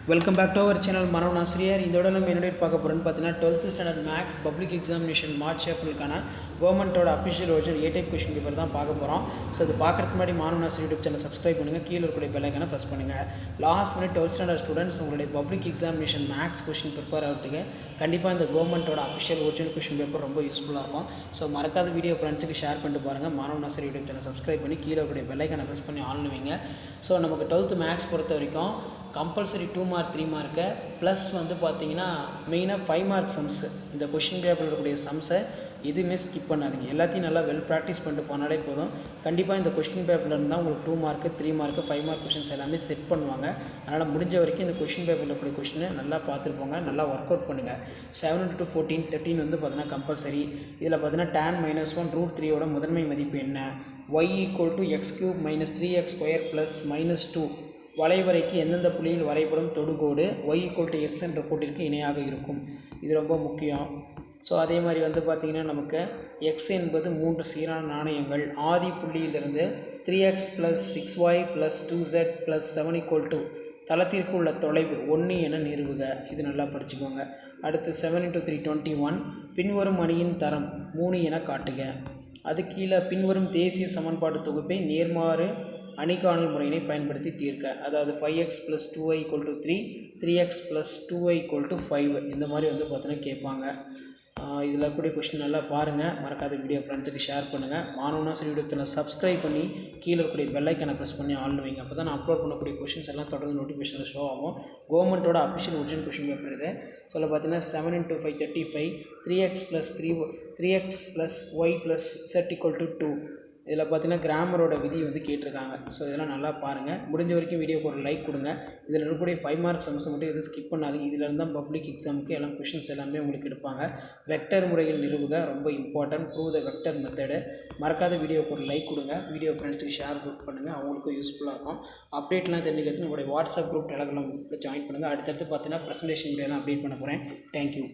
Welcome back to our channel மனோன் ஆசிரியர். இதோட நம்ம என்ன பார்க்க போகிறோன்னு பார்த்தீங்கன்னா 12th standard maths public examination March ஏப்ரலுக்கான கவர்மெண்ட்டோட official version A-type question paper தான் பார்க்க போகிறோம். ஸோ இது பார்க்குறதுக்கு முன்னாடி மனோன் ஆசிரியர் யூடியூப் சேனல் சப்ஸ்கிரைப் பண்ணுங்கள், கீழே இருக்கக்கூடிய பெல் ஐக்கானை ப்ரெஸ் பண்ணுங்கள். Last minute 12th standard students உங்களுடைய public examination maths question prepare ஆகிறதுக்கு கண்டிப்பாக இந்த கவர்மெண்ட்டோட அஃபிஷியல் ஒரிஜினல் கொஷின் பேப்பர் ரொம்ப யூஸ்ஃபுல்லாக இருக்கும். ஸோ மறக்காத வீடியோ ஃப்ரெண்ட்ஸுக்கு ஷேர் பண்ணிட்டு பாருங்கள். மனோன் ஆசிரியர் யூடியூப் சேனல் சப்ஸ்கிரைப் பண்ணி கீழே இருக்கக்கூடிய பெல் ஐக்கானை ப்ரெஸ் பண்ணி ஆன் வைங்க. ஸோ நமக்கு 12th மேக்ஸ் பொறுத்த வரைக்கும் கம்பல்சரி 2 மார்க் 3 மார்க்கு ப்ளஸ் வந்து பார்த்தீங்கன்னா மெயினாக 5 மார்க் சம்ஸு. இந்த கொஷின் பேப்பரில் இருக்கக்கூடிய சம்ஸை எதுவுமே ஸ்கிப் பண்ணாதீங்க. எல்லாத்தையும் நல்லா வெல் ப்ராக்டிஸ் பண்ணிட்டு போனாலே போதும். கண்டிப்பாக இந்த கொஷின் பேப்பரில் இருந்தால் உங்களுக்கு 2 மார்க்கு 3 மார்க்கு 5 மார்க் கொஷின்ஸ் எல்லாமே செட் பண்ணுவாங்க. அதனால் முடிஞ்ச வரைக்கும் இந்த கொஷின் பேப்பரில் இருக்கக்கூடிய கொஷினை நல்லா பார்த்துருப்போங்க, நல்லா ஒர்க் அவுட் பண்ணுங்கள். 7 to 14 13 வந்து பார்த்தீங்கன்னா கம்பல்சரி. இதில் பார்த்தீங்கன்னா tan -1√3 முதன்மை மதிப்பு என்ன, y = x³ - 3x² + -2 வளைவரைக்கு எந்தெந்த புள்ளியில் வரைபடும் தொடுகோடு y = x என்ற கோட்டிற்கு இணையாக இருக்கும். இது ரொம்ப முக்கியம். ஸோ அதே மாதிரி வந்து பார்த்திங்கன்னா நமக்கு x என்பது 3 சீரான நாணயங்கள். ஆதி புள்ளியிலிருந்து 3x + 6y + 2z + 7 = தளத்திற்கு உள்ள தொலைவு 1 என நிறுவுக. இது நல்லா படிச்சுக்கோங்க. அடுத்து 7 × 3 21. பின்வரும் அணியின் தரம் 3 என காட்டுக. அது கீழே பின்வரும் தேசிய சமன்பாடு தொகுப்பை நேர்மாறு அணிகாணல் முறையினை பயன்படுத்தி தீர்க்க. அதாவது 5x + 2y = 3, 3x + 2y = 5 இந்த மாதிரி வந்து பார்த்தீங்கன்னா கேட்பாங்க. இதில் இருக்கக்கூடிய கொஸ்டின் நல்லா பாருங்கள். மறக்காத வீடியோ ஃப்ரெண்ட்ஸுக்கு ஷேர் பண்ணுங்கள். மாணவனா சரி யூடியூப் சேனல் சப்ஸ்கிரைப் பண்ணி கீழே இருக்கக்கூடிய பெல் ஐக்கானை ப்ரெஸ் பண்ணி ஆன் வைங்க. அப்போ தான் நான் அப்லோட் பண்ணக்கூடிய கொஷின்ஸ் எல்லாம் தொடர்ந்து நோட்டிஃபிகேஷனில் ஷோ ஆகும். கவர்மெண்ட்டோட அஃபிஷியல் ஒரிஜினல் கொஷின் பேப்பர் இது. சொல்ல பார்த்தீங்கன்னா 7 × 5 35, 3x + y + z = 2. இதில் பார்த்தீங்கன்னா கிராமரோட விதி வந்து கேட்டிருக்காங்க. ஸோ இதெல்லாம் நல்லா பாருங்கள். முடிஞ்ச வரைக்கும் வீடியோக்கு ஒரு லைக் கொடுங்க. இதில் இருக்கக்கூடிய 5 மார்க் சம்ஸ் மட்டும் எதுவும் ஸ்கிப் பண்ணாதீங்க. இதில் இருந்தால் பப்ளிக் எக்ஸாமுக்கு எல்லாம் கொஷின்ஸ் எல்லாமே உங்களுக்கு எடுப்பாங்க. வெக்டர் முறையில் நிறுவுக ரொம்ப important. Prove the vector method. மறக்காத வீடியோக்கு ஒரு லைக் கொடுங்க. வீடியோ ஃப்ரெண்ட்ஸுக்கு ஷேர் பண்ணுங்கள், அவங்களுக்கும் யூஸ்ஃபுல்லாக இருக்கும். அப்டேட்லாம் தெரிஞ்சுக்கிறது நம்மளுடைய வாட்ஸ்அப் குரூப் டெலகிராம் குரூப்பில் ஜாயின் பண்ணுங்கள். அடுத்தடுத்து பார்த்தீங்கன்னா ப்ரெசன்டேஷன் வீடியோ தான் அப்டேட் பண்ண போகிறேன். தேங்க்யூ.